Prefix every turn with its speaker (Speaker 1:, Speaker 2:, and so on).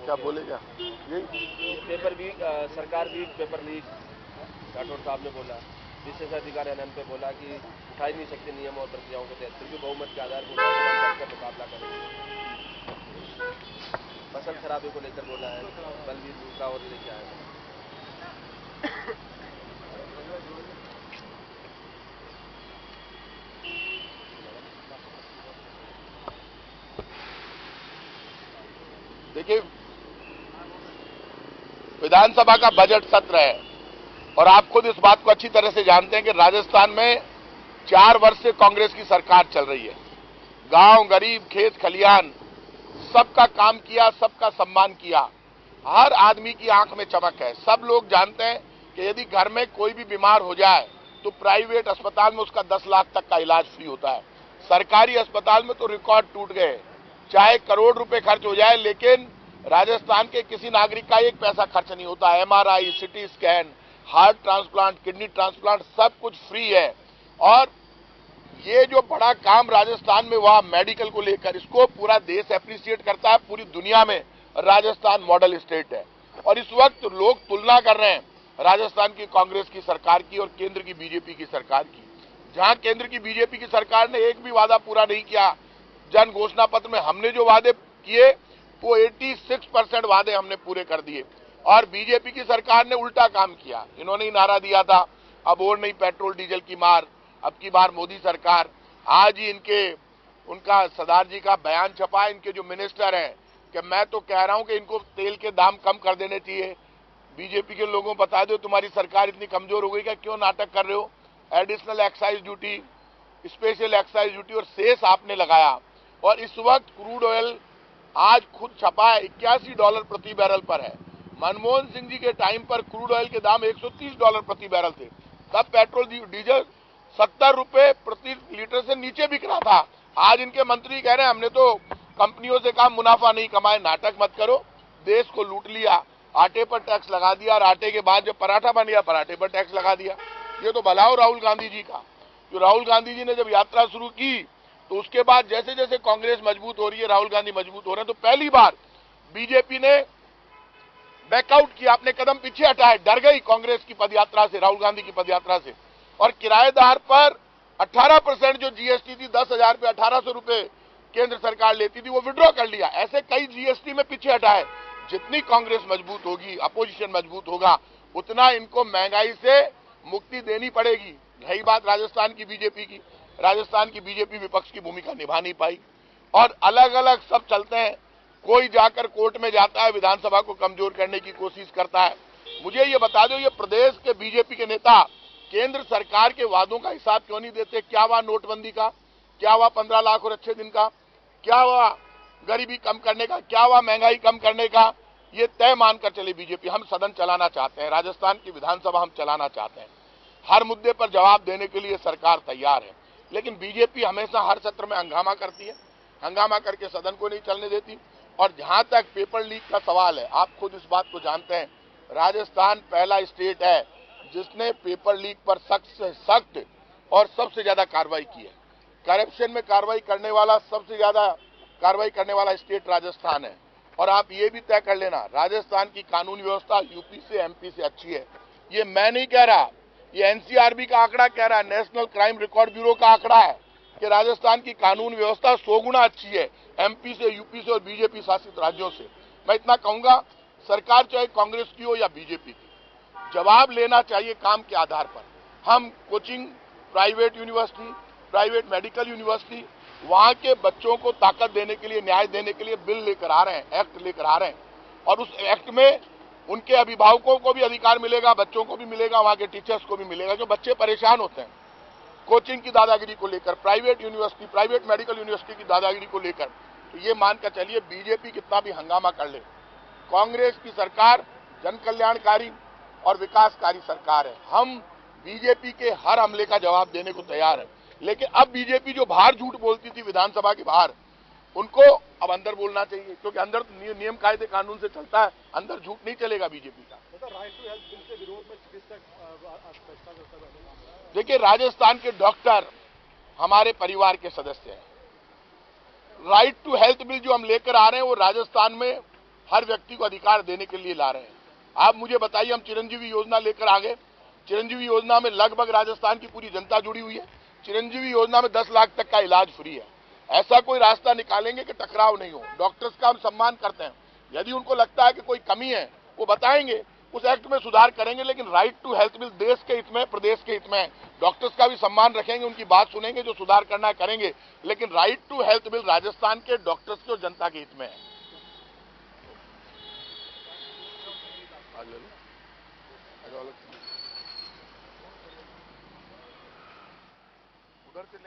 Speaker 1: क्या बोलेगा यही
Speaker 2: पेपर वीक, सरकार वीक, पेपर लीक, राठौड़ साहब ने बोला। विशेष अधिकार एनएन पे बोला कि उठा ही नहीं सकते नियम और प्रक्रियाओं के तहत, फिर भी बहुमत के आधार पर बैठकर मुकाबला करेंगे। फसल खराबे को लेकर बोला है, कल भी दूसरा और लेके आया है।
Speaker 1: देखिए, विधानसभा का बजट सत्र है और आप खुद इस बात को अच्छी तरह से जानते हैं कि राजस्थान में 4 वर्ष से कांग्रेस की सरकार चल रही है। गांव, गरीब, खेत खलियान सबका काम किया, सबका सम्मान किया। हर आदमी की आंख में चमक है। सब लोग जानते हैं कि यदि घर में कोई भी बीमार हो जाए तो प्राइवेट अस्पताल में उसका 10 लाख तक का इलाज फ्री होता है। सरकारी अस्पताल में तो रिकॉर्ड टूट गए, चाहे करोड़ रुपए खर्च हो जाए, लेकिन राजस्थान के किसी नागरिक का 1 पैसा खर्च नहीं होता। MRI, CT scan, heart transplant, kidney transplant सब कुछ फ्री है। और ये जो बड़ा काम राजस्थान में हुआ मेडिकल को लेकर, इसको पूरा देश एप्रिशिएट करता है। पूरी दुनिया में राजस्थान मॉडल स्टेट है। और इस वक्त लोग तुलना कर रहे हैं राजस्थान की कांग्रेस की सरकार की और केंद्र की बीजेपी की सरकार की। जहां केंद्र की बीजेपी की सरकार ने एक भी वादा पूरा नहीं किया। जन घोषणा पत्र में हमने जो वादे किए वो 86% वादे हमने पूरे कर दिए, और बीजेपी की सरकार ने उल्टा काम किया। इन्होंने ही नारा दिया था, अब और नहीं पेट्रोल डीजल की मार, अब की बार मोदी सरकार। आज ही उनका सरदार जी का बयान छपा, इनके जो मिनिस्टर हैं, कि मैं तो कह रहा हूं कि इनको तेल के दाम कम कर देने चाहिए। बीजेपी के लोगों को बता दो तुम्हारी सरकार इतनी कमजोर हो गई क्या, क्यों नाटक कर रहे हो। Additional excise duty, special excise duty और सेस आपने लगाया। और इस वक्त क्रूड ऑयल आज खुद छपा है $81 प्रति बैरल पर है। मनमोहन सिंह जी के टाइम पर क्रूड ऑयल के दाम $130 प्रति बैरल थे। तब पेट्रोल डीजल 70 रुपए प्रति लीटर से नीचे बिक रहा था। आज इनके मंत्री कह रहे हैं हमने तो कंपनियों से कहा मुनाफा नहीं कमाए। नाटक मत करो, देश को लूट लिया। आटे पर टैक्स लगा दिया और आटे के बाद जब पराठा बन गया पराठे पर टैक्स लगा दिया। ये तो भला हो राहुल गांधी जी का। जो राहुल गांधी जी ने जब यात्रा शुरू की तो उसके बाद जैसे जैसे कांग्रेस मजबूत हो रही है, राहुल गांधी मजबूत हो रहे हैं, तो पहली बार बीजेपी ने बैकआउट किया, अपने कदम पीछे हटाए। डर गई कांग्रेस की पदयात्रा से, राहुल गांधी की पदयात्रा से। और किराएदार पर 18% जो जीएसटी थी, 10,000 पे 1,800 रुपए केंद्र सरकार लेती थी, वो विड्रॉ कर लिया। ऐसे कई जीएसटी में पीछे हटाए। जितनी कांग्रेस मजबूत होगी, अपोजिशन मजबूत होगा, उतना इनको महंगाई से मुक्ति देनी पड़ेगी। रही बात राजस्थान की बीजेपी की, राजस्थान की बीजेपी विपक्ष की भूमिका निभा नहीं पाई और अलग अलग सब चलते हैं। कोई जाकर कोर्ट में जाता है, विधानसभा को कमजोर करने की कोशिश करता है। मुझे ये बता दो, ये प्रदेश के बीजेपी के नेता केंद्र सरकार के वादों का हिसाब क्यों नहीं देते। क्या हुआ नोटबंदी का, क्या हुआ 15 लाख और अच्छे दिन का, क्या हुआ गरीबी कम करने का, क्या हुआ महंगाई कम करने का। ये तय मानकर चले बीजेपी, हम सदन चलाना चाहते हैं, राजस्थान की विधानसभा हम चलाना चाहते हैं। हर मुद्दे पर जवाब देने के लिए सरकार तैयार है, लेकिन बीजेपी हमेशा हर सत्र में हंगामा करती है, हंगामा करके सदन को नहीं चलने देती। और जहां तक पेपर लीक का सवाल है, आप खुद इस बात को जानते हैं, राजस्थान पहला स्टेट है जिसने पेपर लीक पर सख्त से सख्त और सबसे ज्यादा कार्रवाई की है। करप्शन में कार्रवाई करने वाला, सबसे ज्यादा कार्रवाई करने वाला स्टेट राजस्थान है। और आप ये भी तय कर लेना, राजस्थान की कानून व्यवस्था यूपी से एमपी से अच्छी है। ये मैं नहीं कह रहा, ये एनसीआरबी का आंकड़ा कह रहा है, नेशनल क्राइम रिकॉर्ड ब्यूरो का आंकड़ा है कि राजस्थान की कानून व्यवस्था 100 गुना अच्छी है एमपी से, यूपी से और बीजेपी शासित राज्यों से। मैं इतना कहूंगा, सरकार चाहे कांग्रेस की हो या बीजेपी की, जवाब लेना चाहिए काम के आधार पर। हम coaching, private university, private medical university, वहां के बच्चों को ताकत देने के लिए, न्याय देने के लिए बिल लेकर आ रहे हैं, एक्ट लेकर आ रहे हैं। और उस एक्ट में उनके अभिभावकों को भी अधिकार मिलेगा, बच्चों को भी मिलेगा, वहां के टीचर्स को भी मिलेगा। जो बच्चे परेशान होते हैं कोचिंग की दादागिरी को लेकर, private university, private medical university की दादागिरी को लेकर, तो ये मानकर चलिए बीजेपी कितना भी हंगामा कर ले, कांग्रेस की सरकार जन कल्याणकारी और विकासकारी सरकार है। हम बीजेपी के हर हमले का जवाब देने को तैयार है। लेकिन अब बीजेपी जो बाहर झूठ बोलती थी विधानसभा के बाहर, उनको अब अंदर बोलना चाहिए, क्योंकि अंदर तो नियम कायदे कानून से चलता है, अंदर झूठ नहीं चलेगा बीजेपी का।
Speaker 3: राइट टू हेल्थ बिल के विरोध में चिकित्सक
Speaker 1: देखिए, राजस्थान के डॉक्टर हमारे परिवार के सदस्य हैं। राइट टू हेल्थ बिल जो हम लेकर आ रहे हैं वो राजस्थान में हर व्यक्ति को अधिकार देने के लिए ला रहे हैं। आप मुझे बताइए, हम चिरंजीवी योजना लेकर आ गए। चिरंजीवी योजना में लगभग राजस्थान की पूरी जनता जुड़ी हुई है। चिरंजीवी योजना में 10 लाख तक का इलाज फ्री है। ऐसा कोई रास्ता निकालेंगे कि टकराव नहीं हो। डॉक्टर्स का हम सम्मान करते हैं, यदि उनको लगता है कि कोई कमी है वो बताएंगे, उस एक्ट में सुधार करेंगे। लेकिन राइट टू हेल्थ बिल देश के हित में, प्रदेश के हित में। डॉक्टर्स का भी सम्मान रखेंगे, उनकी बात सुनेंगे, जो सुधार करना है करेंगे। लेकिन right to health bill Rajasthan के डॉक्टर्स के और जनता के हित में है। उधर से